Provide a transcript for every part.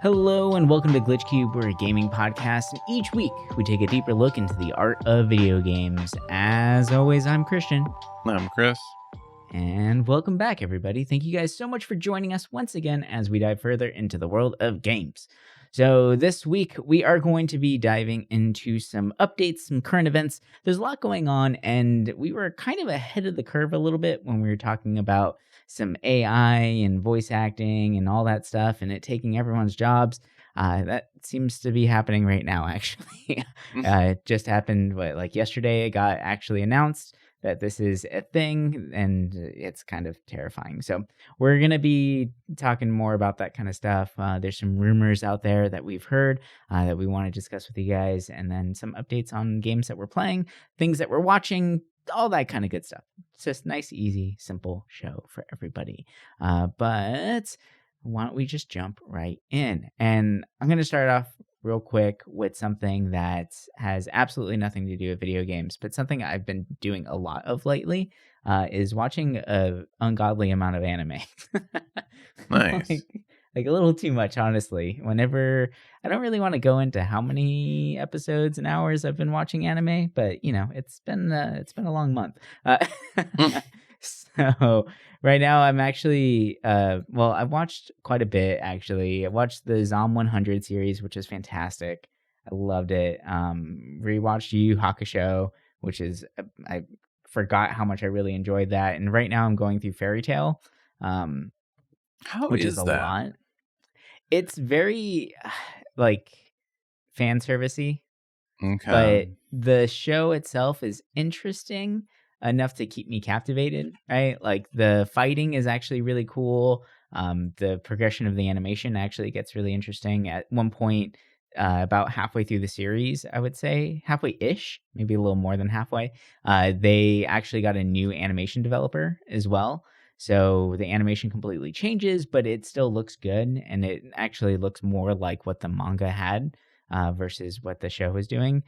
Hello and welcome to Glitch Cube. We're a gaming podcast, and each week we take a deeper look into the art of video games. As always, I'm Christian. I'm Chris. And welcome back, everybody. Thank you guys so much for joining us once again as we dive further into the world of games. So this week, we are going to be diving into some updates, some current events. There's a lot going on, and we were kind of ahead of the curve a little bit when we were talking about some AI and voice acting and all that stuff, and it taking everyone's jobs. That seems to be happening right now, actually. It just happened, yesterday it got actually announced that this is a thing, and it's kind of terrifying. So we're going to be talking more about that kind of stuff. There's some rumors out there that we've heard that we want to discuss with you guys, and then some updates on games that we're playing, things that we're watching, all that kind of good stuff. It's just nice, easy, simple show for everybody. But why don't we just jump right in? And I'm going to start off real quick with something that has absolutely nothing to do with video games, but something I've been doing a lot of lately is watching an ungodly amount of anime. Nice. like a little too much, honestly. Whenever I don't really want to go into how many episodes and hours I've been watching anime, but you know, it's been a long month. So right now I'm actually, I've watched quite a bit, actually. I watched the Zom 100 series, which is fantastic. I loved it. Rewatched Yu Yu Hakusho, which is, I forgot how much I really enjoyed that. And right now I'm going through Fairy Tail, which is a lot. It's very, fan servicey. Okay. But the show itself is interesting enough to keep me captivated, right? Like the fighting is actually really cool. The progression of the animation actually gets really interesting. At one point, about halfway through the series, I would say halfway-ish, maybe a little more than halfway, they actually got a new animation developer as well. So the animation completely changes, but it still looks good, and it actually looks more like what the manga had versus what the show was doing.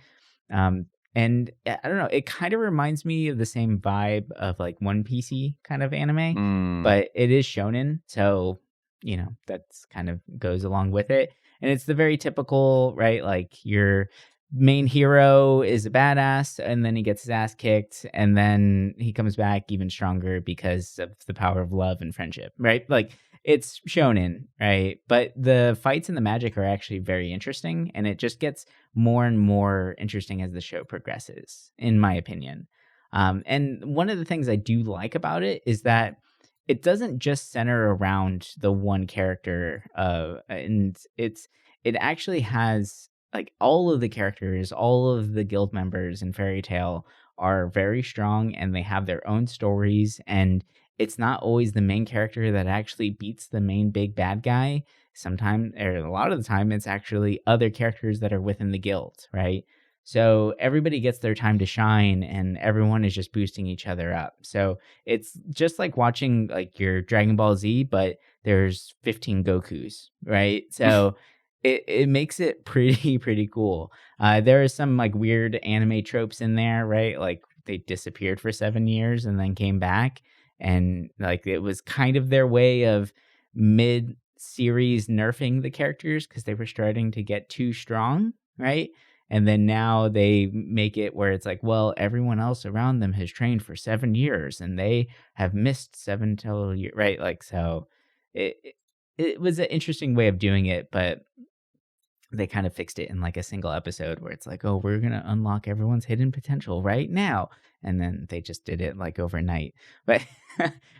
And I don't know, it kind of reminds me of the same vibe of like One Piece kind of anime, but it is shonen, so you know that's kind of goes along with it. And it's the very typical, right? Like your main hero is a badass, and then he gets his ass kicked, and then he comes back even stronger because of the power of love and friendship, right? Like it's shonen, right? But the fights and the magic are actually very interesting, and it just gets more and more interesting as the show progresses, in my opinion. And one of the things I do like about it is that it doesn't just center around the one character, and it actually has like all of the characters, all of the guild members in Fairy Tail are very strong, and they have their own stories, and it's not always the main character that actually beats the main big bad guy. Sometimes, or a lot of the time, it's actually other characters that are within the guild, right? So everybody gets their time to shine, and everyone is just boosting each other up. So it's just like watching like your Dragon Ball Z, but there's 15 Gokus, right? So it makes it pretty cool. There are some like weird anime tropes in there, right? Like they disappeared for 7 years and then came back, and like it was kind of their way of mid-series nerfing the characters because they were starting to get too strong, right? And then now they make it where it's like, well, everyone else around them has trained for 7 years and they have missed 7 total years, right? Like, so it was an interesting way of doing it, but they kind of fixed it in like a single episode where it's like, oh, we're going to unlock everyone's hidden potential right now. And then they just did it like overnight. But,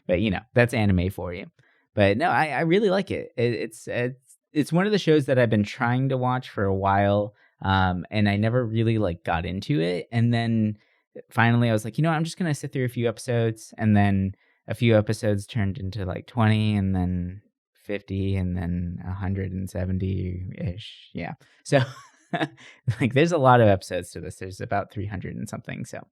but you know, that's anime for you. But no, I really like it. It's one of the shows that I've been trying to watch for a while. And I never really like got into it. And then finally I was like, you know, I'm just going to sit through a few episodes. And then a few episodes turned into like 20 and then 50 and then 170-ish. Yeah. So like there's a lot of episodes to this. There's about 300 and something. So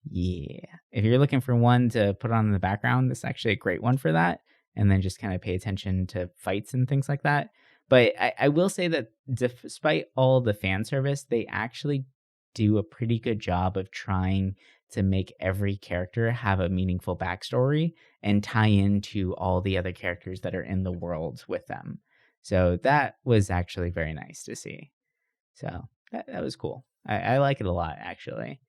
yeah, if you're looking for one to put on in the background, this is actually a great one for that. And then just kind of pay attention to fights and things like that. But I will say that despite all the fan service, they actually do a pretty good job of trying to make every character have a meaningful backstory and tie into all the other characters that are in the world with them. So that was actually very nice to see. So that was cool. I like it a lot, actually.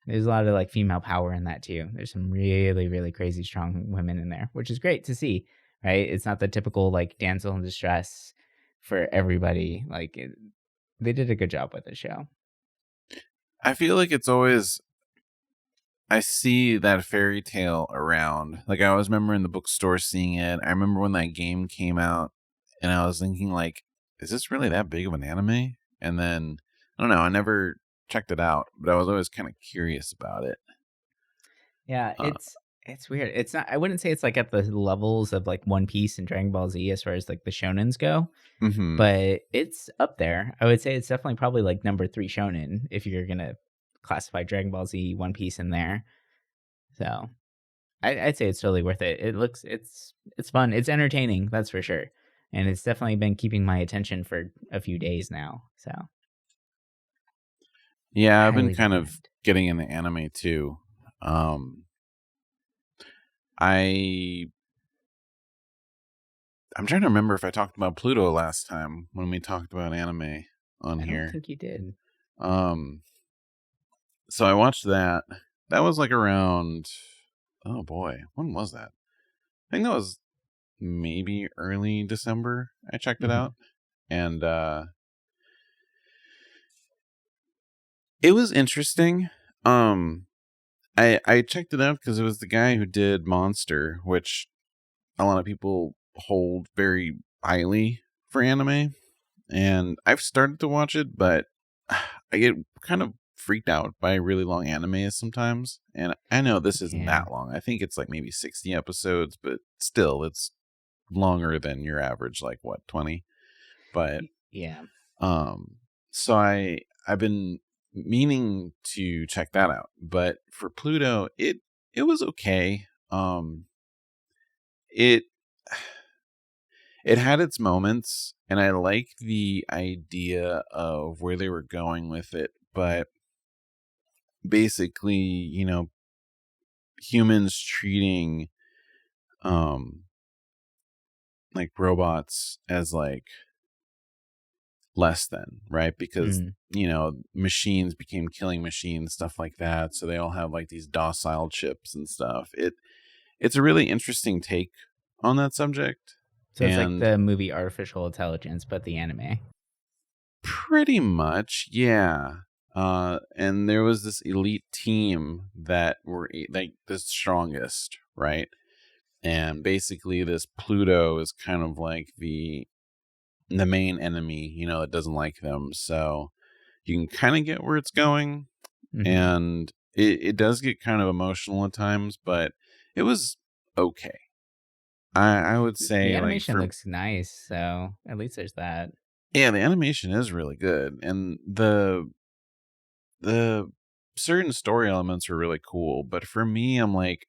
There's a lot of like female power in that too. There's some really, really crazy strong women in there, which is great to see, right? It's not the typical like damsel in distress for everybody. Like they did a good job with the show. I feel like it's always, I see that fairy tale around. Like I always remember in the bookstore seeing it. I remember when that game came out and I was thinking like, is this really that big of an anime? And then, I don't know, I never checked it out, but I was always kind of curious about it. Yeah, it's weird. It's not. I wouldn't say it's like at the levels of like One Piece and Dragon Ball Z as far as like the shonens go, but it's up there. I would say it's definitely probably like number 3 shonen if you're gonna classify Dragon Ball Z, One Piece in there. So I'd say it's totally worth it. It's fun. It's entertaining. That's for sure. And it's definitely been keeping my attention for a few days now. So yeah, I've been highly kind of recommend. getting into anime too. I'm trying to remember if I talked about Pluto last time when we talked about anime on I don't here. think you did. So I watched that. That was like around, oh boy, when was that? I think that was maybe early December. I checked it out, and it was interesting. I checked it out because it was the guy who did Monster, which a lot of people hold very highly for anime. And I've started to watch it, but I get kind of freaked out by really long animes sometimes. And I know this isn't Yeah. that long. I think it's like maybe 60 episodes, but still, it's longer than your average, like what, 20? But Yeah. so I've been meaning to check that out. But for Pluto, it was okay. It had its moments, and I like the idea of where they were going with it, but basically, humans treating like robots as like less than, right? Because machines became killing machines, stuff like that, so they all have like these docile chips and stuff. It's a really interesting take on that subject. So it's like And the movie Artificial Intelligence, but the anime. pretty much, yeah. And there was this elite team that were like the strongest, right? And basically, this Pluto is kind of like the main enemy, that doesn't like them. So you can kind of get where it's going, and it does get kind of emotional at times, but it was okay. I would The say like animation looks nice, so at least there's that. yeah, the animation is really good, and the certain story elements are really cool. But for me, I'm like,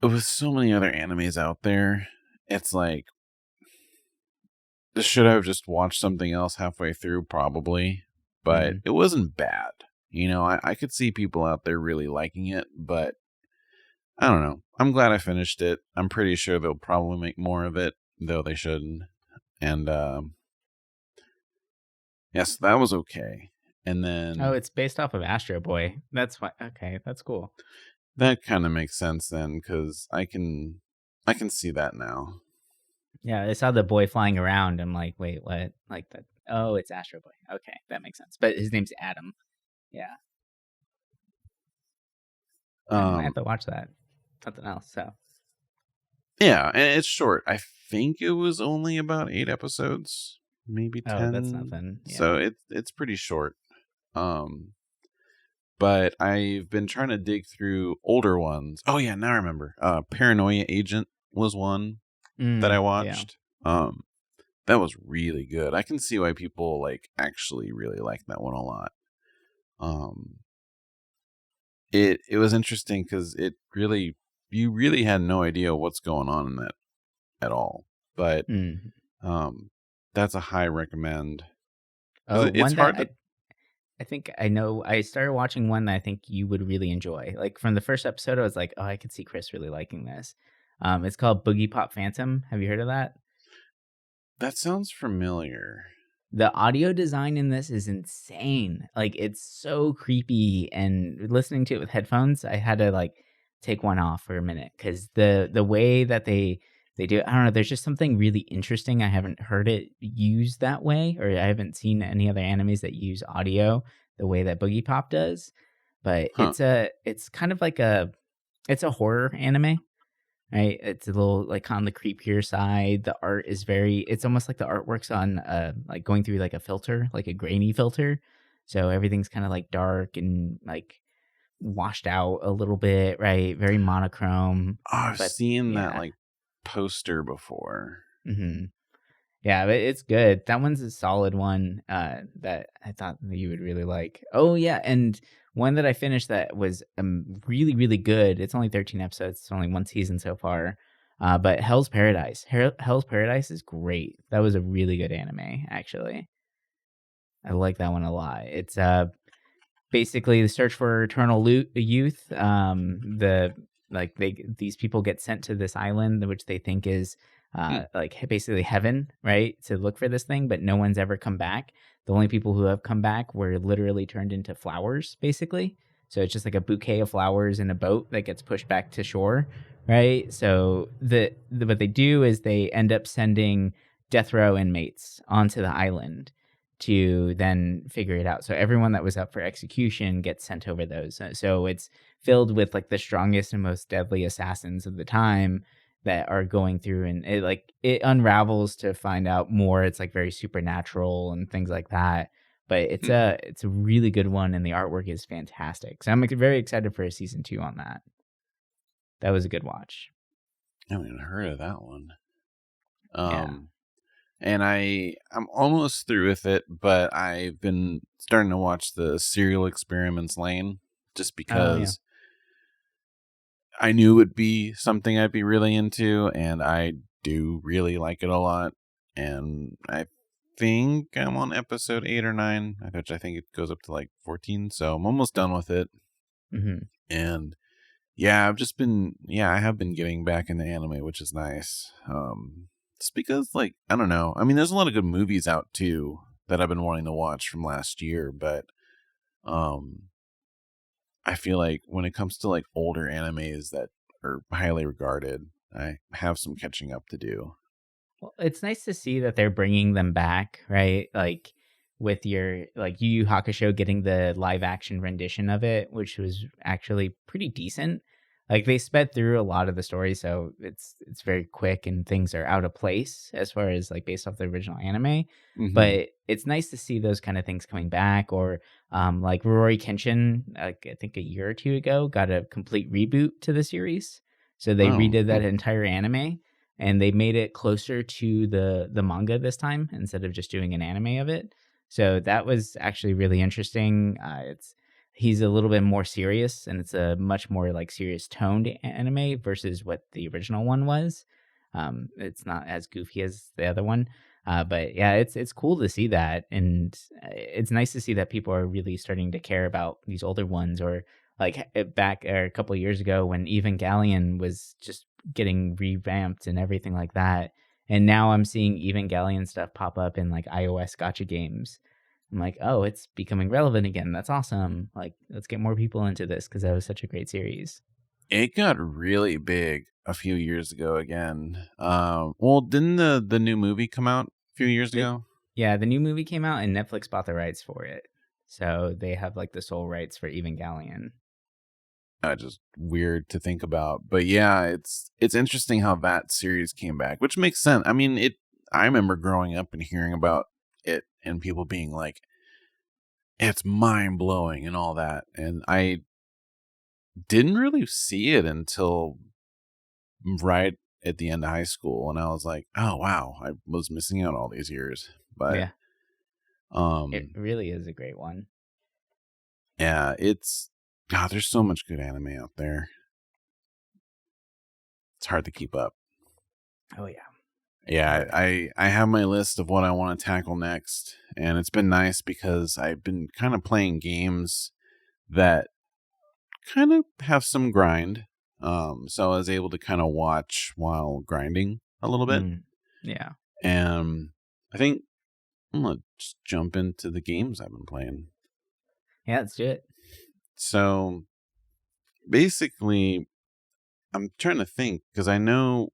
with so many other animes out there, it's like, should I have just watched something else halfway through? Probably, but it wasn't bad. I could see people out there really liking it, but I don't know. I'm glad I finished it. I'm pretty sure they'll probably make more of it, though they shouldn't. And yes, that was okay. And then Oh, it's based off of Astro Boy. That's why. Okay, that's cool. that kind of makes sense then, because I can see that now. Yeah, I saw the boy flying around. I'm like, wait, what? Like that? Oh, it's Astro Boy. Okay, that makes sense. But his name's Adam. Yeah, I might have to watch that. Something else. So yeah, and it's short. I think it was only about 8 episodes, maybe 10. oh, that's nothing. Yeah. So it's pretty short. But I've been trying to dig through older ones. Oh yeah, now I remember. Paranoia Agent was one that I watched. Yeah. That was really good. I can see why people like actually really like that one a lot. It was interesting because you really had no idea what's going on in that at all. But that's a high recommend. Oh, It's one hard that I think I know. I started watching one that I think you would really enjoy. Like from the first episode, I was like, oh, I could see Chris really liking this. It's called Boogie Pop Phantom. Have you heard of that? That sounds familiar. The audio design in this is insane. Like, it's so creepy, and listening to it with headphones, I had to like take one off for a minute because the way that they do it, I don't know. There's just something really interesting. I haven't heard it used that way, or I haven't seen any other animes that use audio the way that Boogie Pop does. But Huh. it's kind of like it's a horror anime, right? It's a little like on the creepier side. The art is it's almost like the artwork's on like going through like a filter, like a grainy filter. So everything's kind of like dark and like washed out a little bit, right? Very monochrome. Oh, I've But seen that yeah. like poster before. hmm Yeah, but it's good. That one's a solid one that I thought that you would really like. Oh yeah, and one that I finished that was really really good. It's only 13 episodes. It's only one season so far. But Hell's Paradise. Hell's Paradise is great. That was a really good anime actually. I like that one a lot. It's basically the search for eternal youth. These people get sent to this island, which they think is Hmm. like basically heaven, right? To look for this thing, but no one's ever come back. The only people who have come back were literally turned into flowers, basically. So it's just like a bouquet of flowers in a boat that gets pushed back to shore, right? So the what they do is they end up sending death row inmates onto the island to then figure it out. So everyone that was up for execution gets sent over those. So it's filled with like the strongest and most deadly assassins of the time that are going through, and it unravels to find out more. It's like very supernatural and things like that. But Hmm. it's a really good one, and the artwork is fantastic. So I'm very excited for a season 2 on that. That was a good watch. I haven't even heard of that one. Yeah. And I'm almost through with it, but I've been starting to watch the Serial Experiments Lane just Oh yeah. because I knew it would be something I'd be really into, and I do really like it a lot. And I think I'm on episode 8 or 9, which I think it goes up to like 14, so I'm almost done with it. hmm And yeah, I have been getting back into anime, which is nice. It's because, like, I don't know. I mean, there's a lot of good movies out too that I've been wanting to watch from last year, but um, I feel like when it comes to like older animes that are highly regarded, I have some catching up to do. Well, it's nice to see that they're bringing them back, right? Like with your like Yu Yu Hakusho getting the live action rendition of it, which was actually pretty decent. Like they sped through a lot of the story, so it's very quick and things are out of place as far as like based off the original anime. Hmm. But it's nice to see those kind of things coming back, or like Rory Kenshin, like I think a year or two ago, got a complete reboot to the series. So they Oh, redid that entire anime and they made it closer to the manga this time instead of just doing an anime of it. So that was actually really interesting. It's He's a little bit more serious, and it's a much more like serious toned anime versus what the original one was. It's not as goofy as the other one, but yeah, it's cool to see that, and it's nice to see that people are really starting to care about these older ones, or like back a couple of years ago when Evangelion was just getting revamped and everything like that. And now I'm seeing Evangelion stuff pop up in like iOS gotcha games. I'm like, oh, it's becoming relevant again. That's awesome. Like, let's get more people into this because that was such a great series. it got really big a few years ago again. Well, didn't the new movie come out a few years The, ago? yeah, the new movie came out and Netflix bought the rights for it. So they have like the sole rights for Evangelion. Just weird to think about, but yeah, it's interesting how that series came back, which makes sense. I mean, it. I remember growing up and hearing about it, and people being like, "It's mind blowing" and all that, and I didn't really see it until right at the end of high school, and I was like, "Oh wow, I was missing out all these years." But Yeah, it um, really is a great one. yeah, it's God. There's so much good anime out there. It's hard to keep up. Oh, yeah. Yeah, Hard. I have my list of what I want to tackle next, and it's been nice because I've been kind of playing games that kind of have some grind. So I was able to kind of watch while grinding a little bit. Mm, yeah. And I think I'm gonna just jump into the games I've been playing. Yeah, let's do it. So basically, I'm trying to think because I know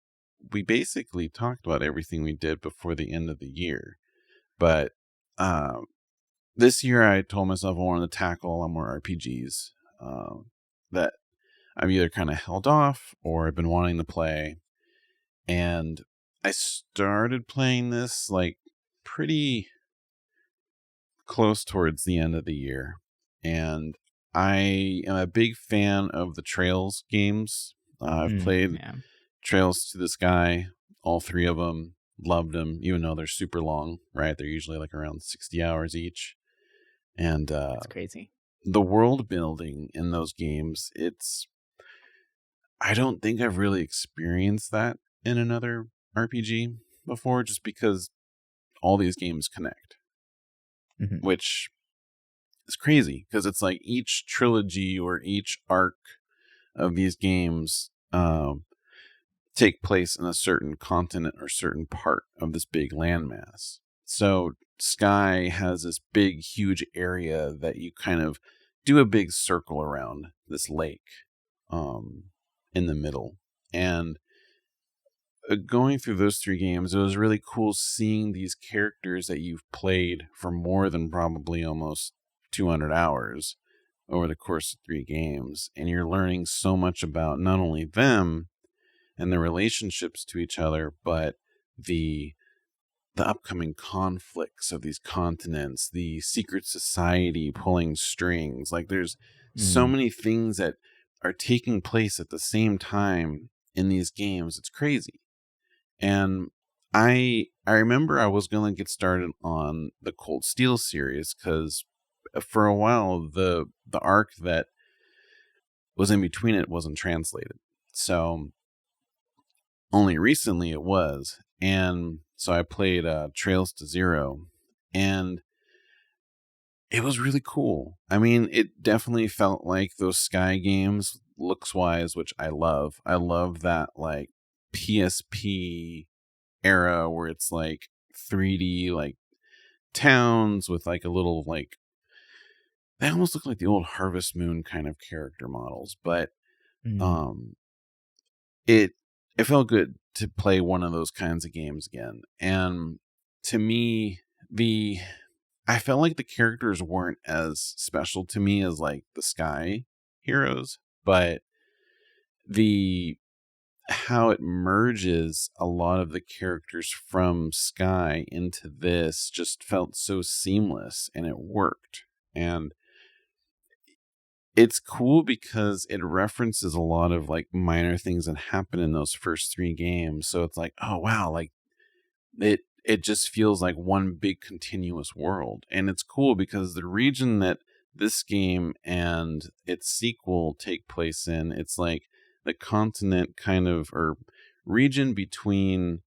we basically talked about everything we did before the end of the year. But uh, this year, I told myself I wanted to tackle a lot more RPGs that I've either kind of held off or I've been wanting to play. And I started playing this like pretty close towards the end of the year. And I am a big fan of the Trails games. I've played Yeah, Trails to the Sky, all three of them. Loved them, even though they're super long, right? They're usually like around 60 hours each. And that's crazy. the world building in those games, I don't think I've really experienced that in another RPG before, just because all these games connect, Hmm. which is crazy because it's like each trilogy or each arc of these games take place in a certain continent or certain part of this big landmass. So Sky has this big, huge area that you kind of do a big circle around this lake um, in the middle. And going through those three games, it was really cool seeing these characters that you've played for more than probably almost 200 hours over the course of three games. And you're learning so much about not only them and their relationships to each other, but the upcoming conflicts of these continents, the secret society pulling strings. Like there's so Mm. many things that are taking place at the same time in these games. It's crazy. And I remember I was going to get started on the Cold Steel series because for a while the arc that was in between it wasn't translated. So only recently it was. And so I played Trails to Zero, and it was really cool. I mean, it definitely felt like those Sky games looks wise, which I love. I love that like PSP era where it's like 3D like towns with like a little like they almost look like the old Harvest Moon kind of character models, but Mm. um it it felt good to play one of those kinds of games again. And to me, the I felt like the characters weren't as special to me as like the Sky heroes, but the how it merges a lot of the characters from Sky into this just felt so seamless and it worked. And it's cool because it references a lot of like minor things that happen in those first three games. So it's like, oh wow, like it just feels like one big continuous world. And it's cool because the region that this game and its sequel take place in, it's like the continent kind of or region between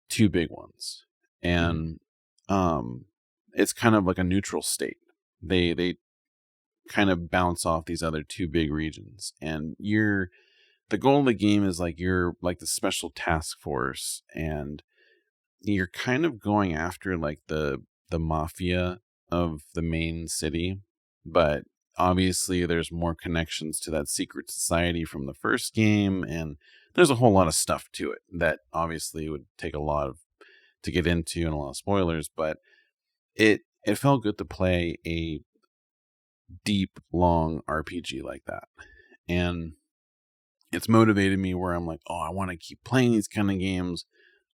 two big ones. Mm. And um it's kind of like a neutral state. They kind of bounce off these other two big regions. And the goal of the game is like you're like the special task force, and you're kind of going after like the mafia of the main city, but obviously there's more connections to that secret society from the first game, and there's a whole lot of stuff to it that obviously would take a lot of to get into and a lot of spoilers, but it felt good to play a deep long RPG like that. And it's motivated me where I'm like, oh, I want to keep playing these kind of games.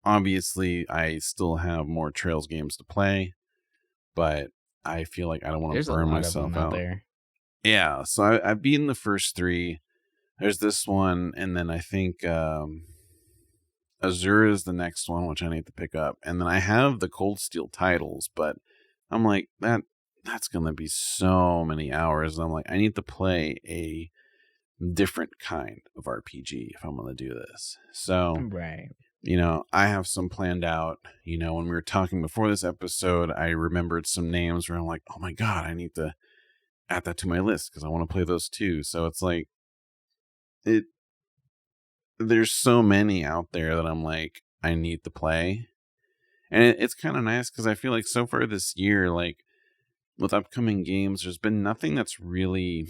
Obviously, I still have more Trails games to play, but I feel like I don't want to There's a burn lot of myself them out out. there. Yeah, so I've beaten the first three. There's this one, and then I think Azure is the next one, which I need to pick up. And then I have the Cold Steel titles, but I'm like, that's gonna be so many hours. And I'm like, I need to play a different kind of RPG if I'm gonna do this. So Right. I have some planned out. When we were talking before this episode, I remembered some names where I'm like, oh my God, I need to add that to my list because I want to play those too. So it's like, it, there's so many out there that I'm like, I need to play. And it's kind of nice because I feel like so far this year, like with upcoming games, there's been nothing that's really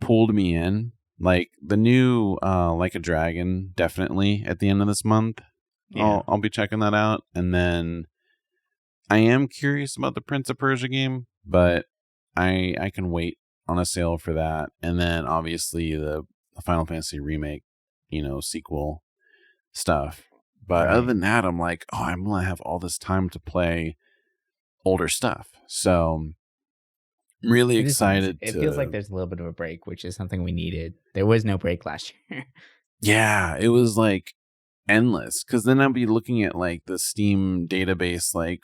pulled me in. Like the new Like a Dragon, definitely at the end of this month. Yeah. I'll be checking that out. And then I am curious about the Prince of Persia game, but I can wait on a sale for that. And then obviously the Final Fantasy remake, sequel stuff. But other Right. than that, I'm like, oh, I'm gonna have all this time to play older stuff. So I'm really It is nice. excited It feels like to. there's a little bit of a break, which is something we needed. There was no break last year. Yeah, it was like endless. Because then I'll be looking at like the Steam database, like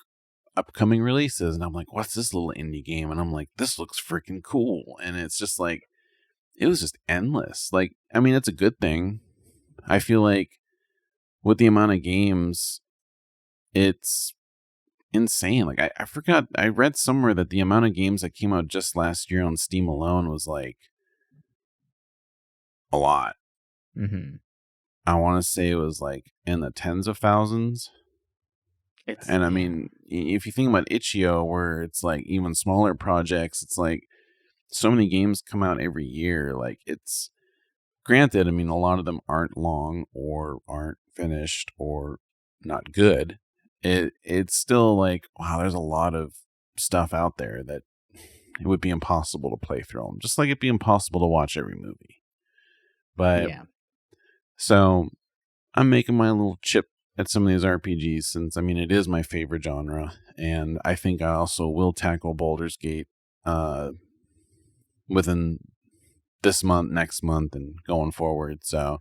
upcoming releases, and I'm like, what's this little indie game? And I'm like, this looks freaking cool. And it's just like, it was just endless. Like, I mean, it's a good thing. I feel like with the amount of games, it's insane. Like, I forgot, I read somewhere that the amount of games that came out just last year on Steam alone was like a lot. Mm-hmm. I want to say it was like in the tens of thousands. It's And I yeah. mean, if you think about Itch.io, where it's like even smaller projects, it's like so many games come out every year. Like, it's granted, I mean, a lot of them aren't long or aren't finished or not good. It's still like, wow, there's a lot of stuff out there that it would be impossible to play through them. Just like it'd be impossible to watch every movie. But Yeah. so I'm making my little chip at some of these RPGs since, I mean, it is my favorite genre. And I think I also will tackle Baldur's Gate within this month, next month, and going forward. So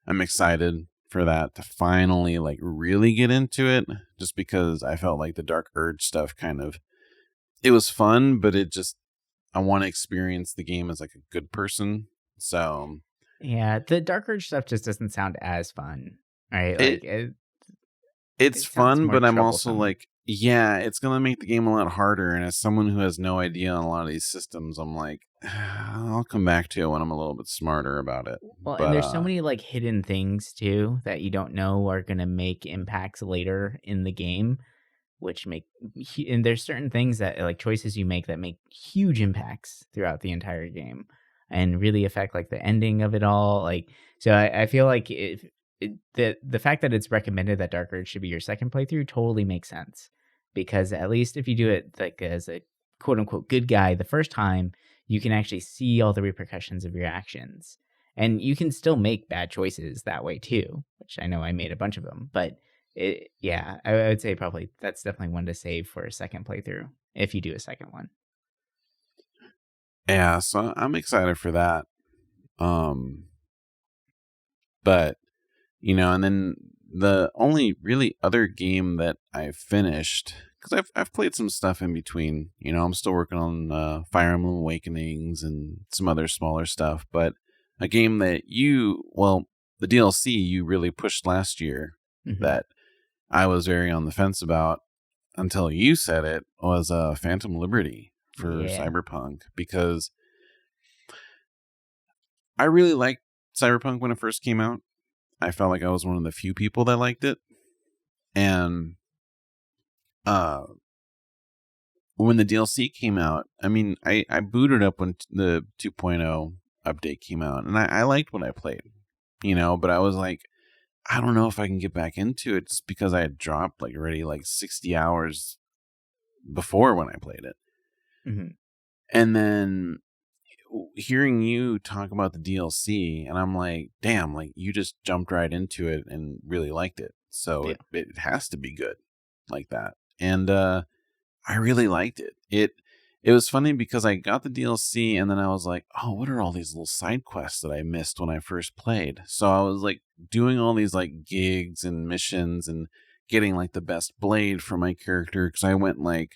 I'm excited for that to finally like really get into it, just because I felt like the Dark Urge stuff it was fun, but I want to experience the game as like a good person. So Yeah. The Dark Urge stuff just doesn't sound as fun. Right? it Like it it's it sounds fun, more but I'm also troublesome. like, yeah, it's gonna make the game a lot harder. And as someone who has no idea on a lot of these systems, I'm like, I'll come back to it when I'm a little bit smarter about it. Well, and But there's so many like hidden things too that you don't know are gonna make impacts later in the game, which and there's certain things that like choices you make that make huge impacts throughout the entire game and really affect like the ending of it all. Like, so I feel like the fact that it's recommended that Dark Urge should be your second playthrough totally makes sense, because at least if you do it like as a quote unquote good guy the first time, you can actually see all the repercussions of your actions. And you can still make bad choices that way too, which I know I made a bunch of them. But yeah, I would say probably that's definitely one to save for a second playthrough if you do a second one. yeah, so I'm excited for that. Um, but and then the only really other game that I finished, because I've played some stuff in between. I'm still working on Fire Emblem Awakenings and some other smaller stuff. But a game that the DLC you really pushed last year Hmm. that I was very on the fence about until you said it was Phantom Liberty for Yeah. Cyberpunk, because I really liked Cyberpunk when it first came out. I felt like I was one of the few people that liked it. And uh when the DLC came out, I mean, I booted up when the 2.0 update came out, and I liked what I played, but I was like, I don't know if I can get back into it, just because I had dropped like already like 60 hours before when I played it. Hmm. And then hearing you talk about the DLC, and I'm like, damn, like you just jumped right into it and really liked it. So Yeah. it has to be good like that. And I really liked it. It was funny because I got the DLC and then I was like, oh, what are all these little side quests that I missed when I first played? So I was like doing all these like gigs and missions and getting like the best blade for my character, because I went like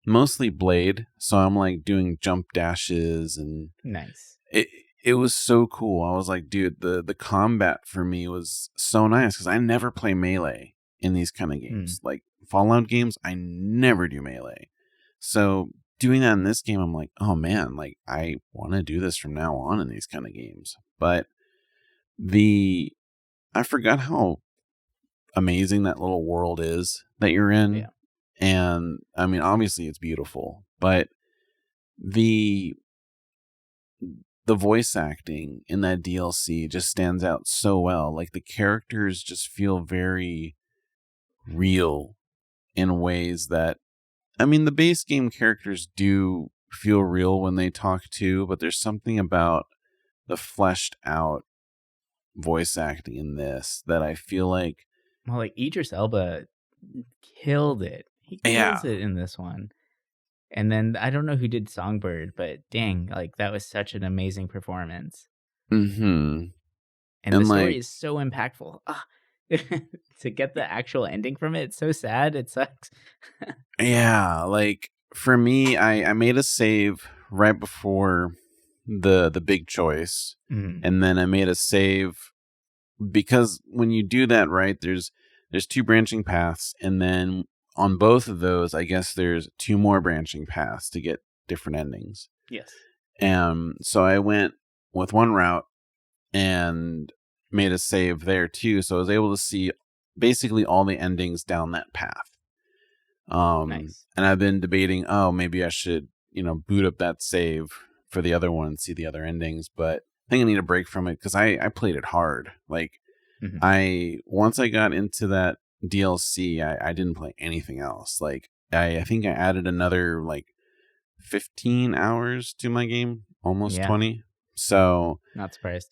mostly blade. So I'm like doing jump dashes, and Nice. it it was so cool. I was like, dude, the combat for me was so nice, because I never play melee in these kind of Mm. games. Like Fallout games, I never do melee. So doing that in this game, I'm like, oh man, like I want to do this from now on in these kind of games. But the I forgot how amazing that little world is that you're in. Yeah. And I mean, obviously it's beautiful, but the the voice acting in that DLC just stands out so well. Like the characters just feel very real in ways that, I mean, the base game characters do feel real when they talk too, but there's something about the fleshed out voice acting in this that I feel like, Well, like Idris Elba killed it. He kills yeah. it in this one. And then I don't know who did Songbird, but dang, like that was such an amazing performance. Mm-hmm. And the And story like, is so impactful. To get the actual ending from it, it's so sad. It sucks. yeah, like for me, I made a save right before the big choice. Mm, And then I made a save because when you do that, right, there's two branching paths, and then on both of those, I guess there's two more branching paths to get different endings. yes. So I went with one route and made a save there too, so I was able to see basically all the endings down that path. Nice. And I've been debating, oh, maybe I should, boot up that save for the other one and see the other endings, but I think I need a break from it because I played it hard. Like Mhm. once I got into that DLC, I didn't play anything else. Like I think I added another like 15 hours to my game, almost Yeah, 20. So not surprised.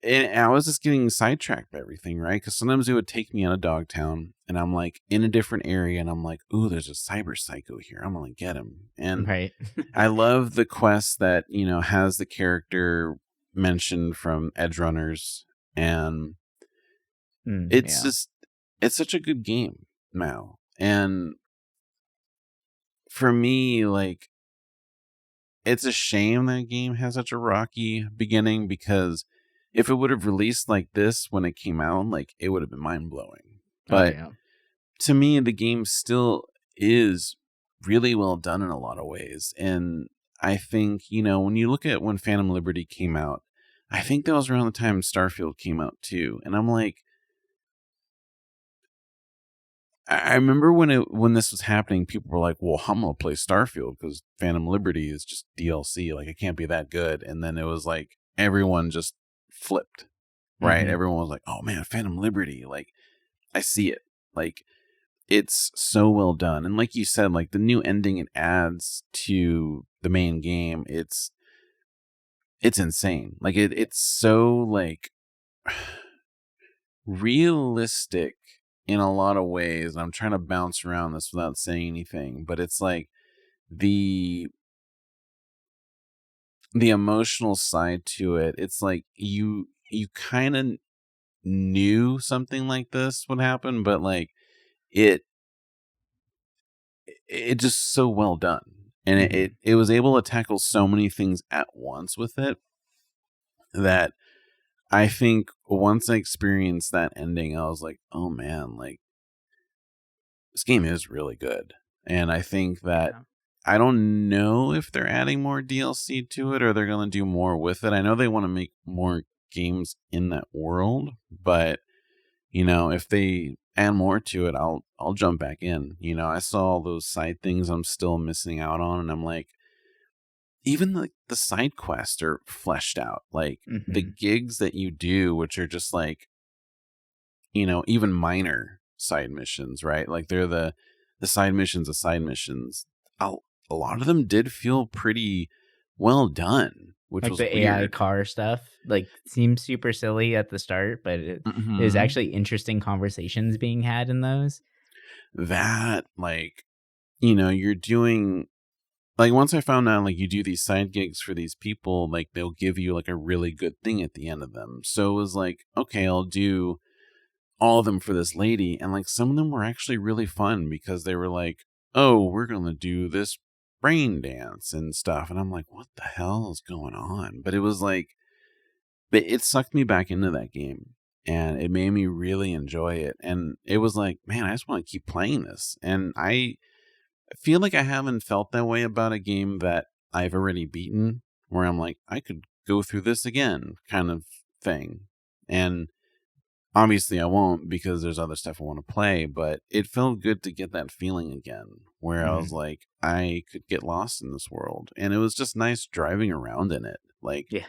I was just getting sidetracked by everything, right? Because sometimes it would take me out of Dogtown, and I'm like in a different area, and I'm like, ooh, there's a cyber psycho here. I'm gonna get him. And Right. I love the quest that has the character mentioned from Edge Runners, and it's Yeah. just it's such a good game now. And for me, like, it's a shame that game has such a rocky beginning because if it would have released like this when it came out, like it would have been mind blowing. Oh, But yeah. to me, the game still is really well done in a lot of ways. And I think, when you look at when Phantom Liberty came out, I think that was around the time Starfield came out too. And I'm like, I remember when this was happening, people were like, "Well, I'm gonna play Starfield because Phantom Liberty is just DLC. Like, it can't be that good." And then it was like everyone just flipped, right? Mhm. Everyone was like, "Oh man, Phantom Liberty! Like, I see it. Like, it's so well done." And like you said, like the new ending it adds to the main game, it's insane. Like it's so like realistic in a lot of ways. And I'm trying to bounce around this without saying anything, but it's like the the emotional side to it. It's like you kind of knew something like this would happen, but like it it just so well done. And Mhm. it was able to tackle so many things at once with it that I think once I experienced that ending, I was like, oh man, like this game is really good. And I think that Yeah. I don't know if they're adding more DLC to it or they're going to do more with it. I know they want to make more games in that world, but if they add more to it, I'll jump back in. I saw all those side things I'm still missing out on, and I'm like, even the side quests are fleshed out. Like the Mhm. gigs that you do, which are just like even minor side missions, right? Like they're the side missions of side missions. A, a lot of them did feel pretty well done, which Like was the AI weird. car stuff, like, seems super silly at the start, but there's Hmm. actually interesting conversations being had in those. That like you're doing like once I found out like you do these side gigs for these people, like they'll give you like a really good thing at the end of them. So it was like, okay, I'll do all of them for this lady, and like some of them were actually really fun because they were like, oh, we're gonna do this brain dance and stuff, and I'm like, what the hell is going on? But it was like it sucked me back into that game, and it made me really enjoy it, and it was like, man, I just want to keep playing this. And I feel like I haven't felt that way about a game that I've already beaten, where I'm like, I could go through this again kind of thing. And obviously I won't because there's other stuff I want to play, but it felt good to get that feeling again where I was Mhm. like, I could get lost in this world. And it was just nice driving around in it. Like Yeah.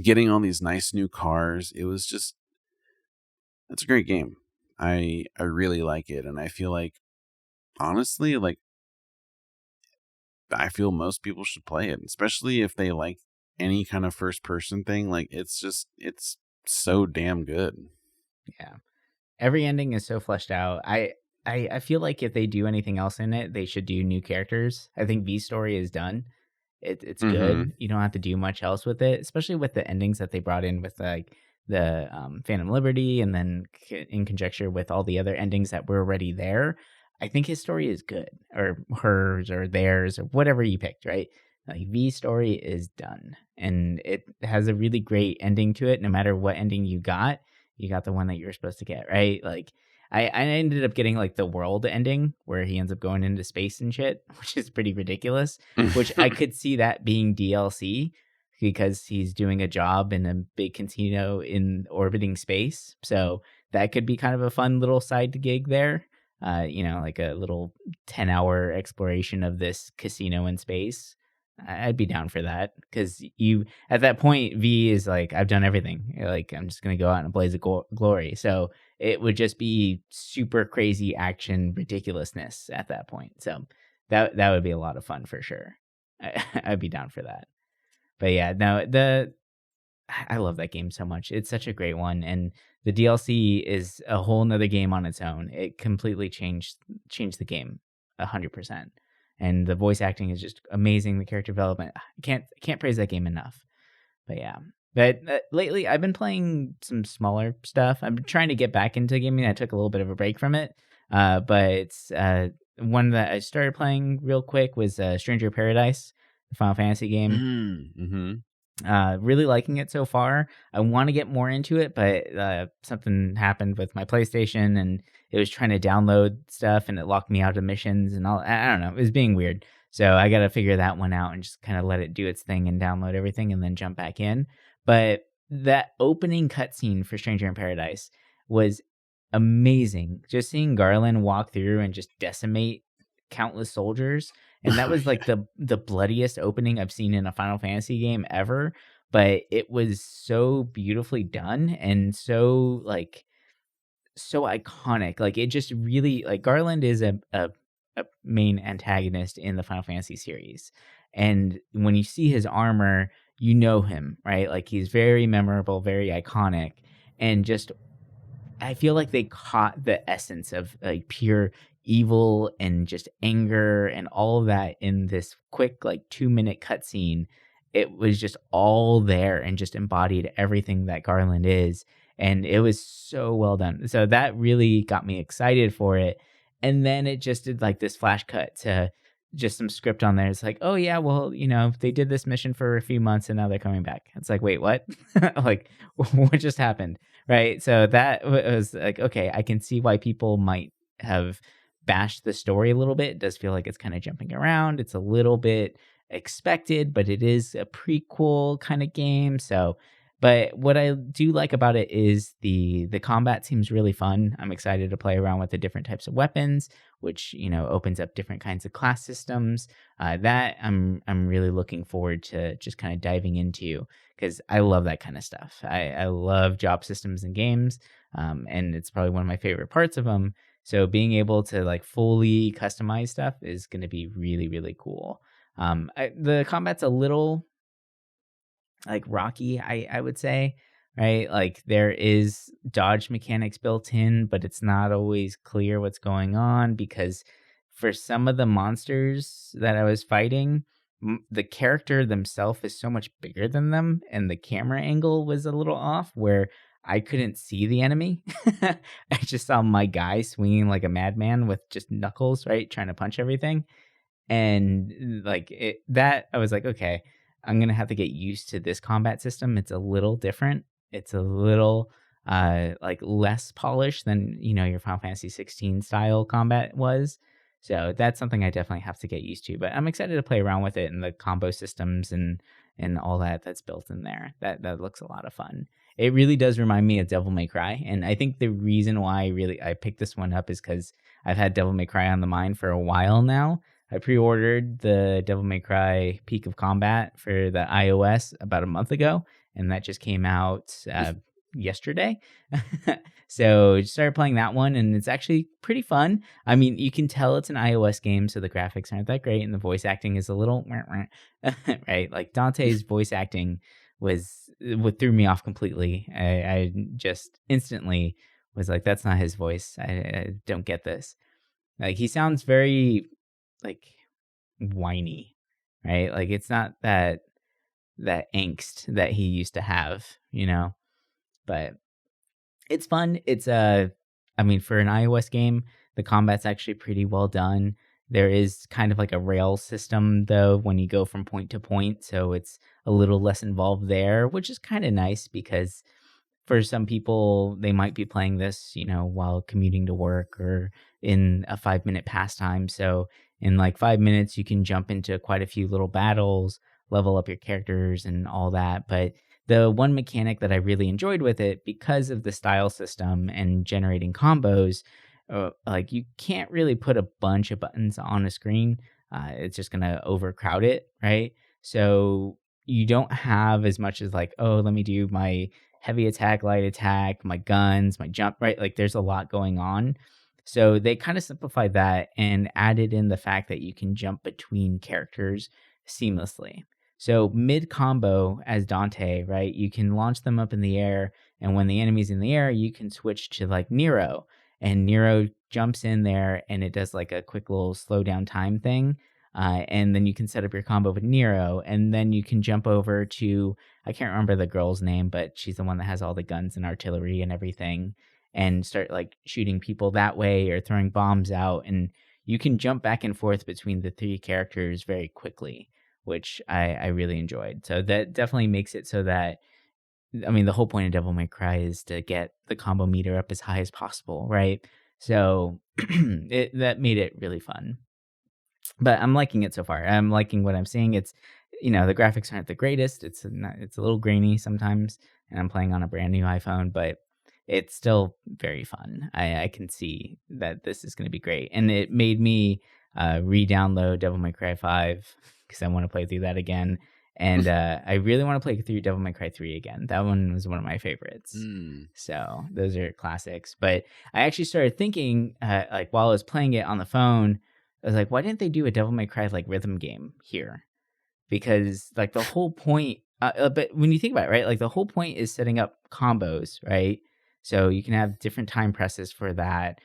getting all these nice new cars. It's a great game. I really like it. And I feel like, honestly, like, I feel most people should play it, especially if they like any kind of first person thing. Like, it's so damn good. Yeah. Every ending is so fleshed out. I feel like if they do anything else in it, they should do new characters. I think V story is done. It's Mm-hmm. good. You don't have to do much else with it, especially with the endings that they brought in with like the Phantom Liberty, and then in conjecture with all the other endings that were already there. I think his story is good, or hers, or theirs, or whatever you picked. Right? Like V story is done, and it has a really great ending to it. No matter what ending you got the one that you're supposed to get. Right? Like I ended up getting like the world ending where he ends up going into space and shit, which is pretty ridiculous, which I could see that being DLC because he's doing a job in a big casino in orbiting space. So that could be kind of a fun little side gig there. Like a little 10-hour exploration of this casino in space. I'd be down for that because you at that point V is like I've done everything. Like I'm just gonna go out in a blaze of glory. So it would just be super crazy action ridiculousness at that point. So that would be a lot of fun for sure. I'd be down for that. But yeah, no, I love that game so much. It's such a great one, and the DLC is a whole nother game on its own. It completely changed the game 100%. And the voice acting is just amazing. The character development, I can't praise that game enough. But yeah. But lately, I've been playing some smaller stuff. I'm trying to get back into gaming. I took a little bit of a break from it. But one that I started playing real quick was Stranger Paradise, the Final Fantasy game. Mm-hmm. Really liking it so far. I want to get more into it, but something happened with my PlayStation, and it was trying to download stuff, and it locked me out of missions, and all. I don't know. It was being weird. So I got to figure that one out and just kind of let it do its thing and download everything, and then jump back in. But that opening cutscene for Stranger in Paradise was amazing. Just seeing Garland walk through and just decimate countless soldiers, and that was like the bloodiest opening I've seen in a Final Fantasy game ever, but it was so beautifully done and so like so iconic. Like it just really like Garland is a main antagonist in the Final Fantasy series. And when you see his armor, you know him, right? Like he's very memorable, very iconic, and just I feel like they caught the essence of like pure evil and just anger and all of that in this quick like 2-minute cutscene. It was just all there and just embodied everything that Garland is, and it was so well done. So that really got me excited for it. And then it just did like this flash cut to just some script on there. It's like, oh yeah, well, they did this mission for a few months and now they're coming back. It's like, wait, what? Like, what just happened? Right. So that was like, okay, I can see why people might have bashed the story a little bit. It does feel like it's kind of jumping around. It's a little bit expected, but it is a prequel kind of game. So, but what I do like about it is the combat seems really fun. I'm excited to play around with the different types of weapons, which opens up different kinds of class systems. That I'm really looking forward to just kind of diving into because I love that kind of stuff. I love job systems in games, and it's probably one of my favorite parts of them. So being able to like fully customize stuff is going to be really really cool. The combat's a little like rocky, I would say, right? Like there is dodge mechanics built in, but it's not always clear what's going on because for some of the monsters that I was fighting, the character themselves is so much bigger than them, and the camera angle was a little off where I couldn't see the enemy. I just saw my guy swinging like a madman with just knuckles, right, trying to punch everything. And like that I was like, okay, I'm gonna have to get used to this combat system. It's a little different. It's a little like less polished than your Final Fantasy 16 style combat was. So that's something I definitely have to get used to. But I'm excited to play around with it and the combo systems and all that that's built in there. That looks a lot of fun. it really does remind me of Devil May Cry. And I think the reason why I picked this one up is because I've had Devil May Cry on the mind for a while now. I pre-ordered the Devil May Cry Peak of Combat for the iOS about a month ago, and that just came out yesterday. So I started playing that one, and it's actually pretty fun. I mean, you can tell it's an iOS game, so the graphics aren't that great, and the voice acting is a little right. Like Dante's voice acting was what threw me off completely. I just instantly was like, "That's not his voice. I don't get this." Like he sounds very like whiny, right? Like it's not that angst that he used to have, you know. But it's fun. I mean, for an iOS game, the combat's actually pretty well done. There is kind of like a rail system though when you go from point to point, so it's a little less involved there, which is kind of nice because for some people, they might be playing this, while commuting to work or in a 5-minute pastime. So in like 5 minutes, you can jump into quite a few little battles, level up your characters and all that. But the one mechanic that I really enjoyed with it, because of the style system and generating combos, like you can't really put a bunch of buttons on a screen. It's just going to overcrowd it, right? So you don't have as much as like, oh, let me do my heavy attack, light attack, my guns, my jump, right? Like there's a lot going on. So they kind of simplified that and added in the fact that you can jump between characters seamlessly. So mid combo as Dante, right? You can launch them up in the air, and when the enemy's in the air, you can switch to like Nero, and Nero jumps in there and it does like a quick little slow down time thing. And then you can set up your combo with Nero, and then you can jump over to, I can't remember the girl's name, but she's the one that has all the guns and artillery and everything, and start like shooting people that way or throwing bombs out. And you can jump back and forth between the three characters very quickly, which I really enjoyed. So that definitely makes it so that, I mean, the whole point of Devil May Cry is to get the combo meter up as high as possible, right? So that made it really fun. But I'm liking it so far. I'm liking what I'm seeing. It's, the graphics aren't the greatest. It's a little grainy sometimes, and I'm playing on a brand new iPhone, but it's still very fun. I can see that this is going to be great, and it made me re-download Devil May Cry 5 because I want to play through that again, and I really want to play through Devil May Cry 3 again. That one was one of my favorites. So those are classics. But I actually started thinking, like while I was playing it on the phone, I was like, why didn't they do a Devil May Cry like rhythm game here? Because like the whole point, but when you think about it, right, like the whole point is setting up combos, right? So you can have different time presses for that,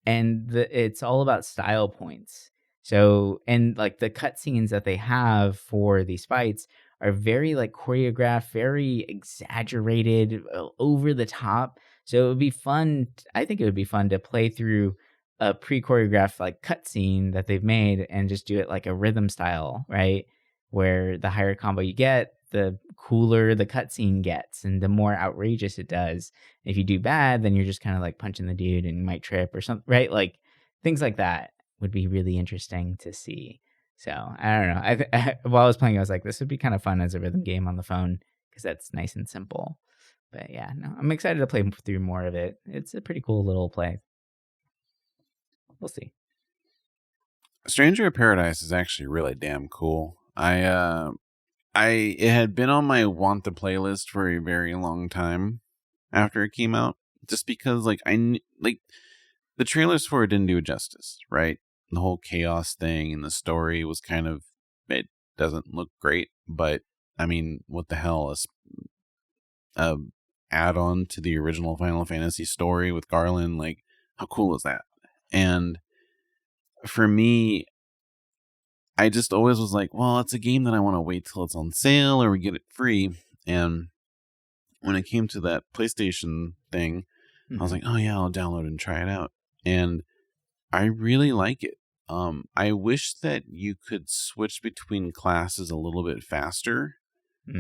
and it's all about style points. So, and like the cutscenes that they have for these fights are very like choreographed, very exaggerated, over the top. So it would be fun. I think it would be fun to play through a pre-choreographed like cutscene that they've made and just do it like a rhythm style, right? Where the higher combo you get, the cooler the cutscene gets, and the more outrageous it does. If you do bad, then you're just kind of like punching the dude and you might trip or something, right? Like things like that would be really interesting to see. So I don't know. While I was playing, I was like, this would be kind of fun as a rhythm game on the phone because that's nice and simple. But yeah, no, I'm excited to play through more of it. It's a pretty cool little play. We'll see. Stranger of Paradise is actually really damn cool. It had been on my want to playlist for a very long time after it came out, just because like the trailers for it didn't do it justice, right? The whole chaos thing and the story was kind of, it doesn't look great, but I mean, what the hell, a add-on to the original Final Fantasy story with Garland, like how cool is that? And for me, I just always was like, well, it's a game that I want to wait till it's on sale or we get it free. And when it came to that PlayStation thing, I was like, oh yeah, I'll download it and try it out. And I really like it. I wish that you could switch between classes a little bit faster,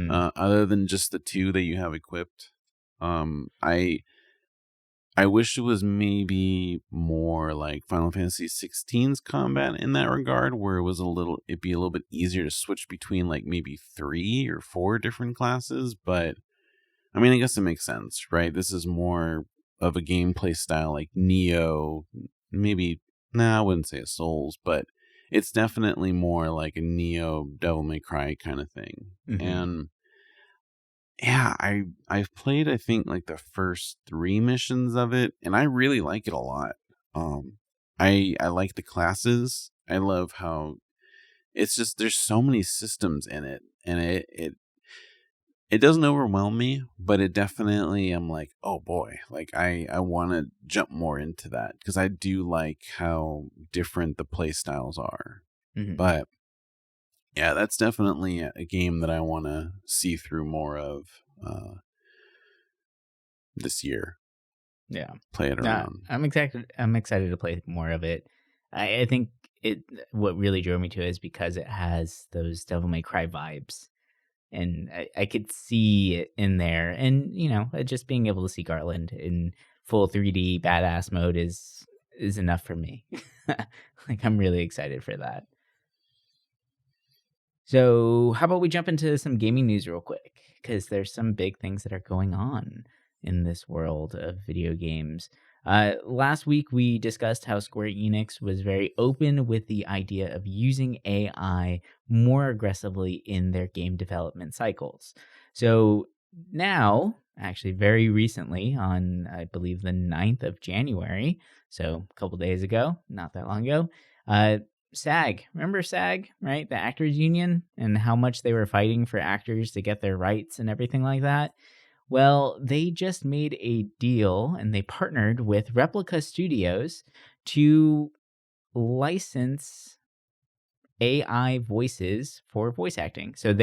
other than just the two that you have equipped. I wish it was maybe more like Final Fantasy 16's combat in that regard, where it'd be a little bit easier to switch between like maybe 3 or 4 different classes. But I mean, I guess it makes sense, right? This is more of a gameplay style like Neo, maybe, nah, I wouldn't say a Souls, but it's definitely more like a Neo Devil May Cry kind of thing. Mm-hmm. And yeah, I've played I think like the first 3 missions of it, and I really like it a lot. Um I like the classes. I love how it's just there's so many systems in it, and it doesn't overwhelm me, but it definitely I'm like, oh boy, like I want to jump more into that because I do like how different the play styles are. Mm-hmm. But yeah, that's definitely a game that I want to see through more of this year. Yeah. Play it around. I'm excited. I'm excited to play more of it. I think it. What really drove me to it is because it has those Devil May Cry vibes, and I could see it in there. And just being able to see Garland in full 3D badass mode is enough for me. Like I'm really excited for that. So, how about we jump into some gaming news real quick? Because there's some big things that are going on in this world of video games. Last week, we discussed how Square Enix was very open with the idea of using AI more aggressively in their game development cycles. So, now, actually, very recently, on I believe the 9th of January, so a couple days ago, not that long ago, uh, SAG, remember SAG, right? The actors union and how much they were fighting for actors to get their rights and everything like that. Well, they just made a deal and they partnered with Replica Studios to license AI voices for voice acting. So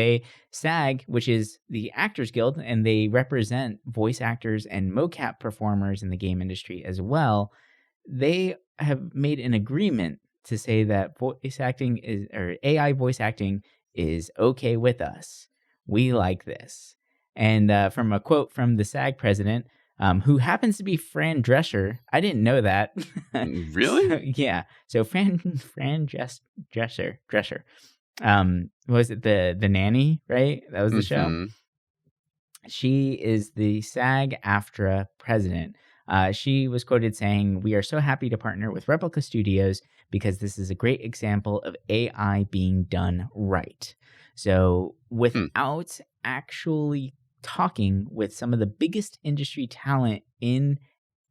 SAG, which is the Actors Guild, and they represent voice actors and mocap performers in the game industry as well. They have made an agreement to say that voice acting is or AI voice acting is okay with us. We like this. And from a quote from the SAG president, who happens to be Fran Drescher. I didn't know that. Really? So, yeah. So Drescher. Was it the nanny? Right, that was the show. Mm-hmm. She is the SAG-AFTRA president. She was quoted saying, "We are so happy to partner with Replica Studios because this is a great example of AI being done right." So, Hmm. without actually talking with some of the biggest industry talent in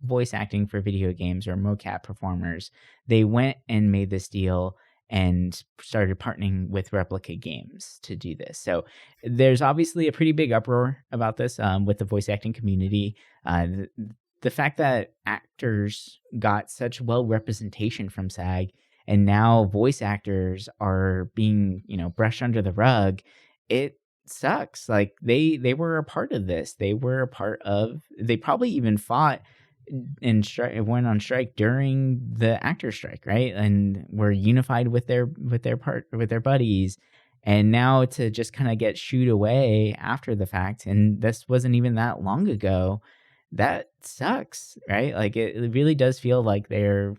voice acting for video games or mocap performers, they went and made this deal and started partnering with Replica Games to do this. So there's obviously a pretty big uproar about this with the voice acting community. The fact that actors got such well representation from SAG and now voice actors are being, brushed under the rug, it sucks. Like they were a part of this. They were a part of. They probably even fought and went on strike during the actor strike, right? And were unified with their buddies. And now to just kind of get shooed away after the fact, and this wasn't even that long ago, that sucks, right? Like it really does feel like they're,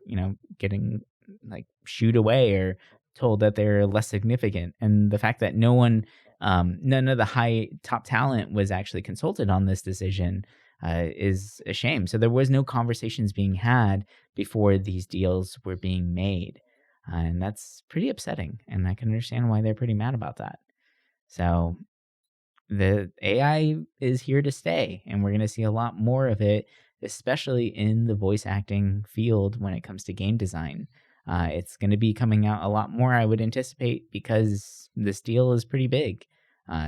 getting like shooed away or told that they're less significant. And the fact that none of the high top talent was actually consulted on this decision is a shame. So there was no conversations being had before these deals were being made. And that's pretty upsetting. And I can understand why they're pretty mad about that. So the AI is here to stay, and we're going to see a lot more of it, especially in the voice acting field when it comes to game design. It's going to be coming out a lot more, I would anticipate, because this deal is pretty big.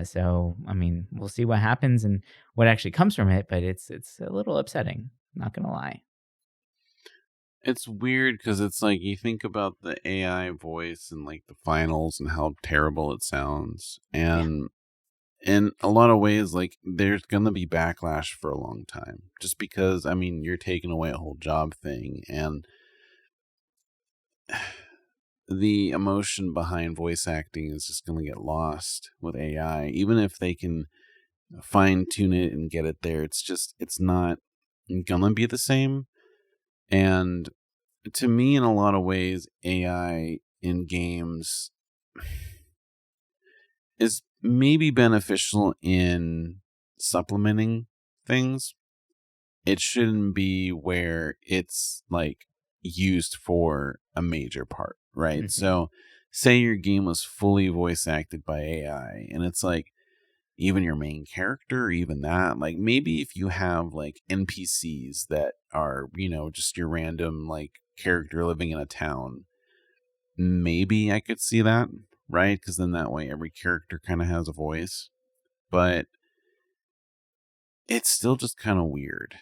So, I mean, we'll see what happens and what actually comes from it, but it's a little upsetting, not going to lie. It's weird because it's like you think about the AI voice and like the finals and how terrible it sounds. Yeah. And in a lot of ways, like there's going to be backlash for a long time just because, I mean, you're taking away a whole job thing. And the emotion behind voice acting is just going to get lost with AI. Even if they can fine tune it and get it there, it's not going to be the same. And to me, in a lot of ways, AI in games is maybe beneficial in supplementing things, it shouldn't be where it's like used for a major part, right? Hmm. So, say your game was fully voice acted by AI, and it's like even your main character, or even that, like maybe if you have like NPCs that are, just your random like character living in a town, maybe I could see that, right? Because then that way every character kind of has a voice. But it's still just kind of weird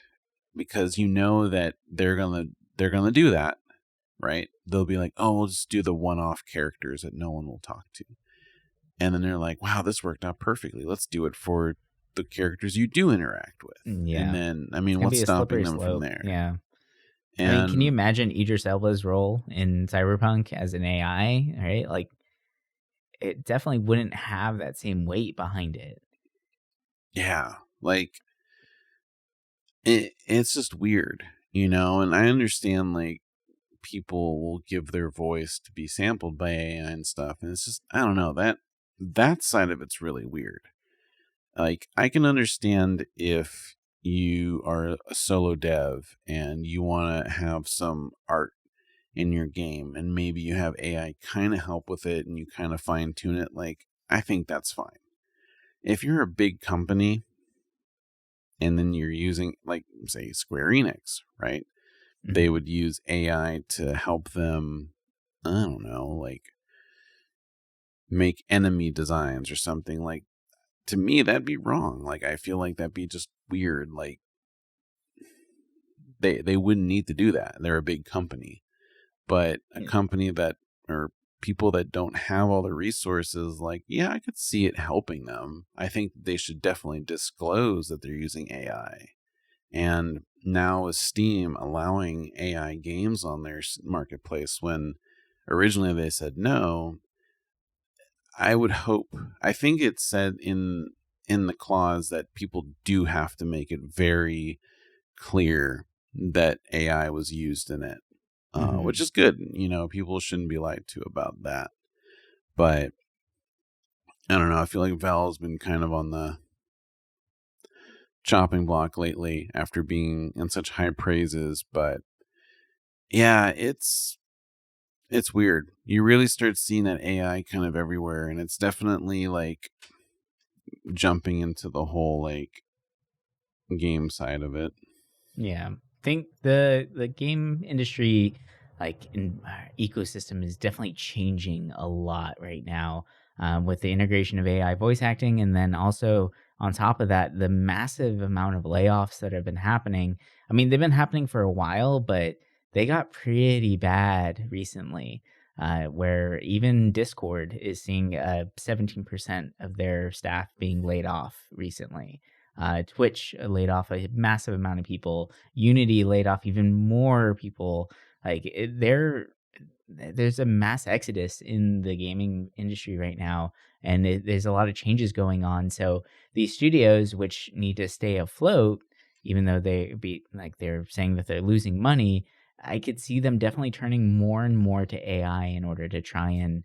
because you know that they're gonna do that, right? They'll be like, oh, we'll just do the one-off characters that no one will talk to, and then they're like, wow, this worked out perfectly. Let's do it for the characters you do interact with, and Yeah. then I It's mean, gonna what's be a stopping slippery them from slope. there? Yeah. I mean, can you And imagine Idris Elba's role in Cyberpunk as an AI? Right? Like, it definitely wouldn't have that same weight behind it. yeah, like it's just weird, and I understand like people will give their voice to be sampled by AI and stuff. And it's just, I don't know, that side of it's really weird. Like, I can understand if you are a solo dev and you want to have some art in your game and maybe you have AI kind of help with it and you kind of fine tune it. Like, I think that's fine. If you're a big company and then you're using, like, say, Square Enix, right? They Hmm. would use AI to help them, I don't know, like make enemy designs or something. Like, to me, that'd be wrong. Like, I feel like that'd be just weird. Like, they wouldn't need to do that. They're a big company. But a company that, or people that don't have all the resources, like, yeah, I could see it helping them. I think they should definitely disclose that they're using AI. And now with Steam allowing AI games on their marketplace, when originally they said no, I would hope. I think it said in the clause that people do have to make it very clear that AI was used in it, which Hmm. is good. People shouldn't be lied to about that. But I don't know. I feel like Valve's been kind of on the chopping block lately after being in such high praises. But yeah, it's weird. You really start seeing that AI kind of everywhere, and it's definitely like jumping into the whole like game side of it. Yeah, I think the game industry, like ecosystem, is definitely changing a lot right now, with the integration of AI voice acting, and then also on top of that, the massive amount of layoffs that have been happening. I mean, they've been happening for a while, but they got pretty bad recently. Where even Discord is seeing 17% of their staff being laid off recently. Twitch laid off a massive amount of people. Unity laid off even more people. Like there's a mass exodus in the gaming industry right now, and there's a lot of changes going on. So these studios, which need to stay afloat, even though they're saying that they're losing money, I could see them definitely turning more and more to AI in order to try and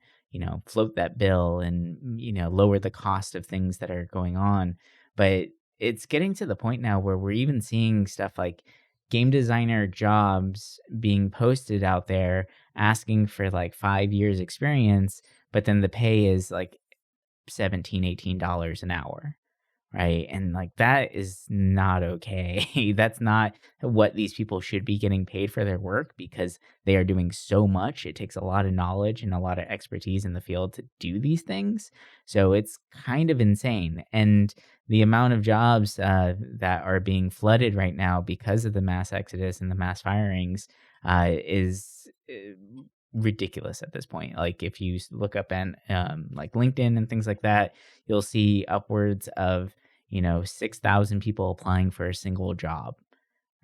float that bill and lower the cost of things that are going on. But it's getting to the point now where we're even seeing stuff like game designer jobs being posted out there asking for like 5 years experience, but then the pay is like 17, $18 an hour. Right, and, like, that is not okay. That's not what these people should be getting paid for their work because they are doing so much. It takes a lot of knowledge and a lot of expertise in the field to do these things, so it's kind of insane, and the amount of jobs, that are being flooded right now because of the mass exodus and the mass firings, is, ridiculous at this point. Like, if you look up and like, LinkedIn and things like that, you'll see upwards of 6,000 people applying for a single job,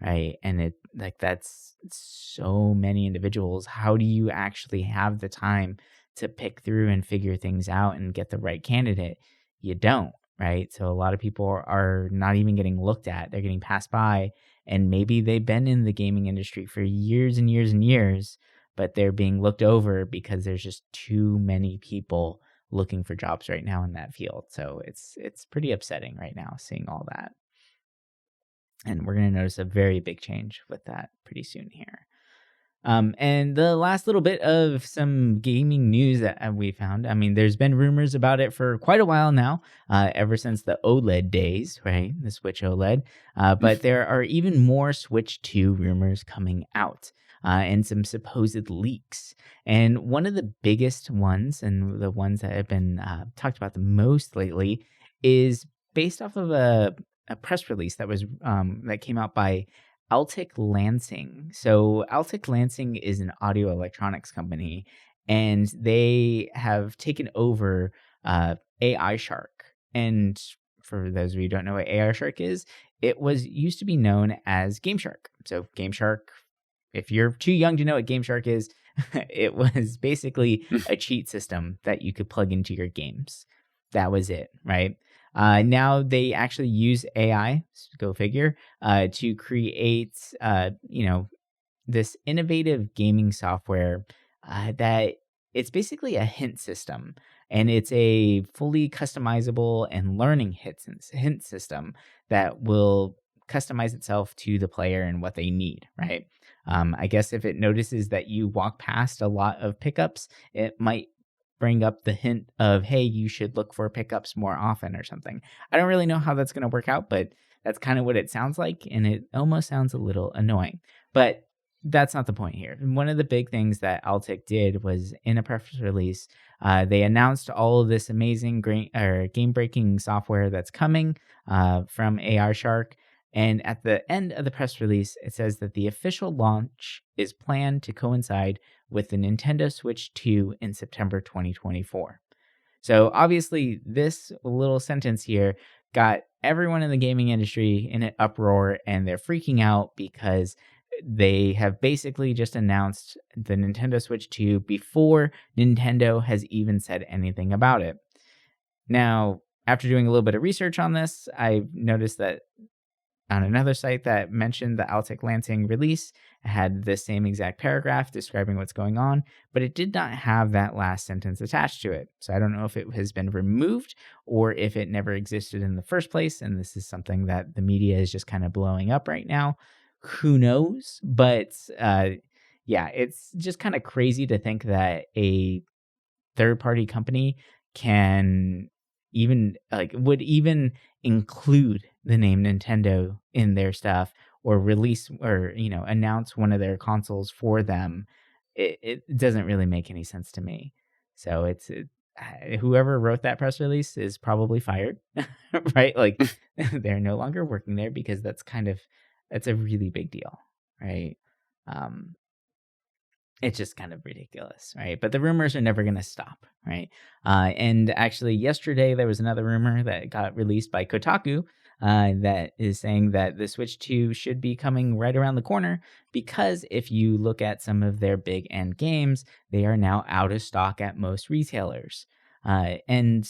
right? And that's so many individuals. How do you actually have the time to pick through and figure things out and get the right candidate? You don't, right? So a lot of people are not even getting looked at. They're getting passed by, and maybe they've been in the gaming industry for years and years and years, but they're being looked over because there's just too many people looking for jobs right now in that field. So it's pretty upsetting right now seeing all that. And we're going to notice a very big change with that pretty soon here. And the last little bit of some gaming news that we found. I mean, there's been rumors about it for quite a while now, ever since the OLED days, right? The Switch OLED. But there are even more Switch 2 rumors coming out, and some supposed leaks. And one of the biggest ones, and the ones that have been talked about the most lately, is based off of a press release that was that came out by Altic Lansing. So Altic Lansing is an audio electronics company, and they have taken over AI Shark. And for those of you who don't know what AI Shark is, it was used to be known as GameShark. So GameShark, if you're too young to know what GameShark is, it was basically a cheat system that you could plug into your games. That was it, right? Now they actually use AI, go figure, to create, this innovative gaming software that it's basically a hint system, and it's a fully customizable and learning hint system that will customize itself to the player and what they need, right? I guess if it notices that you walk past a lot of pickups, it might bring up the hint of, hey, you should look for pickups more often or something. I don't really know how that's going to work out, but that's kind of what it sounds like. And it almost sounds a little annoying, but that's not the point here. One of the big things that Altic did was in a press release, they announced all of this amazing game-breaking software that's coming from AI Shark. And at the end of the press release, it says that the official launch is planned to coincide with the Nintendo Switch 2 in September 2024. So obviously, this little sentence here got everyone in the gaming industry in an uproar, and they're freaking out because they have basically just announced the Nintendo Switch 2 before Nintendo has even said anything about it. Now, after doing a little bit of research on this, I noticed that on another site that mentioned the Altic Lansing release, had the same exact paragraph describing what's going on, but it did not have that last sentence attached to it. So I don't know if it has been removed or if it never existed in the first place, and this is something that the media is just kind of blowing up right now. Who knows? But yeah, it's just kind of crazy to think that a third-party company can would even include the name Nintendo in their stuff, or release or announce one of their consoles for them. It doesn't really make any sense to me. So whoever wrote that press release is probably fired, right? Like they're no longer working there, because that's a really big deal, right? It's just kind of ridiculous, right? But the rumors are never going to stop, right? And actually, yesterday there was another rumor that got released by Kotaku that is saying that the Switch 2 should be coming right around the corner, because if you look at some of their big end games, they are now out of stock at most retailers. And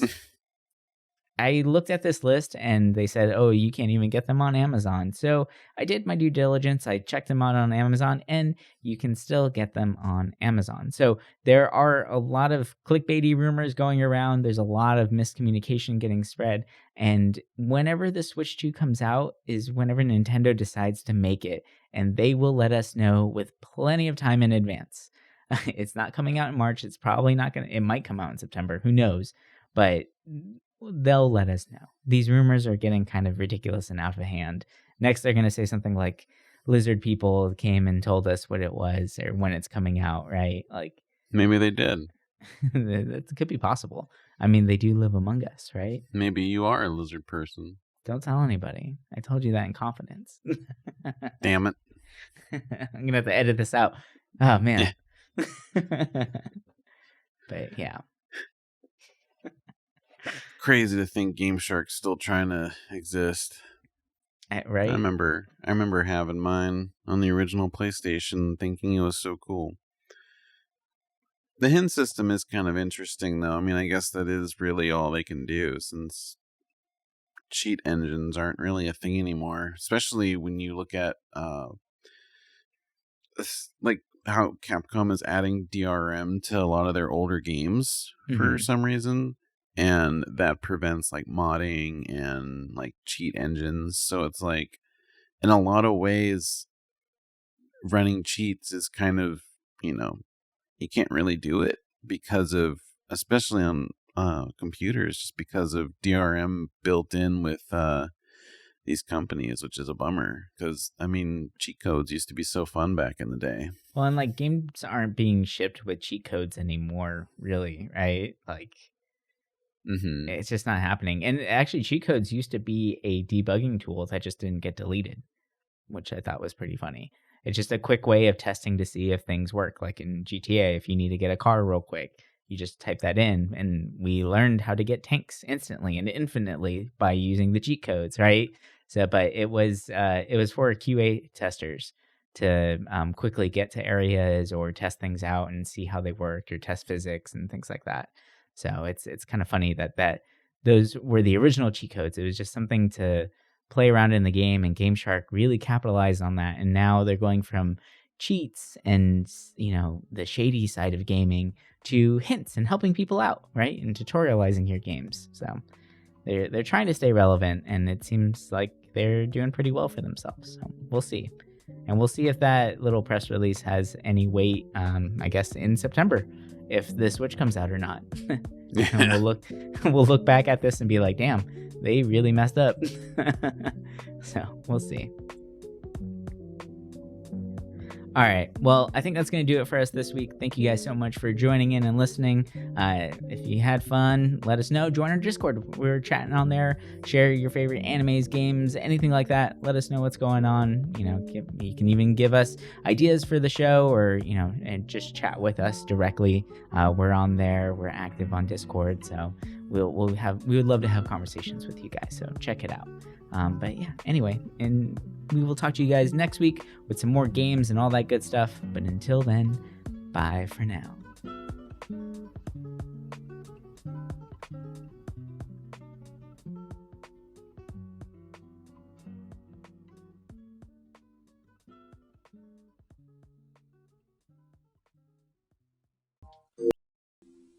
I looked at this list and they said, oh, you can't even get them on Amazon. So I did my due diligence. I checked them out on Amazon, and you can still get them on Amazon. So there are a lot of clickbaity rumors going around. There's a lot of miscommunication getting spread. And whenever the Switch 2 comes out is whenever Nintendo decides to make it. And they will let us know with plenty of time in advance. It's not coming out in March. It's probably not going to, it might come out in September. Who knows? But they'll let us know. These rumors are getting kind of ridiculous and out of hand. Next, they're going to say something like lizard people came and told us what it was or when it's coming out, right? Like maybe they did. That could be possible. I mean, they do live among us, right? Maybe you are a lizard person. Don't tell anybody. I told you that in confidence. Damn it. I'm going to have to edit this out. Oh, man. But yeah. Crazy to think GameShark's still trying to exist. Right? I remember having mine on the original PlayStation, thinking it was so cool. The hint system is kind of interesting, though. I mean, I guess that is really all they can do, since cheat engines aren't really a thing anymore. Especially when you look at like how Capcom is adding DRM to a lot of their older games for some reason. And that prevents like modding and like cheat engines. So it's like in a lot of ways, running cheats is kind of, you can't really do it because of, especially on computers, just because of DRM built in with these companies, which is a bummer because, cheat codes used to be so fun back in the day. Well, and like games aren't being shipped with cheat codes anymore, really, right? Like, it's just not happening. And actually, cheat codes used to be a debugging tool that just didn't get deleted, which I thought was pretty funny. It's just a quick way of testing to see if things work. Like in GTA, if you need to get a car real quick, you just type that in. And we learned how to get tanks instantly and infinitely by using the cheat codes, right? So, but it was for QA testers to quickly get to areas or test things out and see how they work or test physics and things like that. So it's kind of funny that those were the original cheat codes. It was just something to play around in the game, and GameShark really capitalized on that. And now they're going from cheats and, the shady side of gaming to hints and helping people out, right? And tutorializing your games. So they're trying to stay relevant, and it seems like they're doing pretty well for themselves. So we'll see. And we'll see if that little press release has any weight, I guess, in September, if the Switch comes out or not. And we'll look back at this and be like, damn, they really messed up. So we'll see. All right. Well, I think that's going to do it for us this week. Thank you guys so much for joining in and listening. If you had fun, let us know. Join our Discord. We're chatting on there. Share your favorite animes, games, anything like that. Let us know what's going on. You can even give us ideas for the show, or and just chat with us directly. We're on there. We're active on Discord, so we would love to have conversations with you guys. So check it out. But yeah, anyway, and we will talk to you guys next week with some more games and all that good stuff. But until then, bye for now.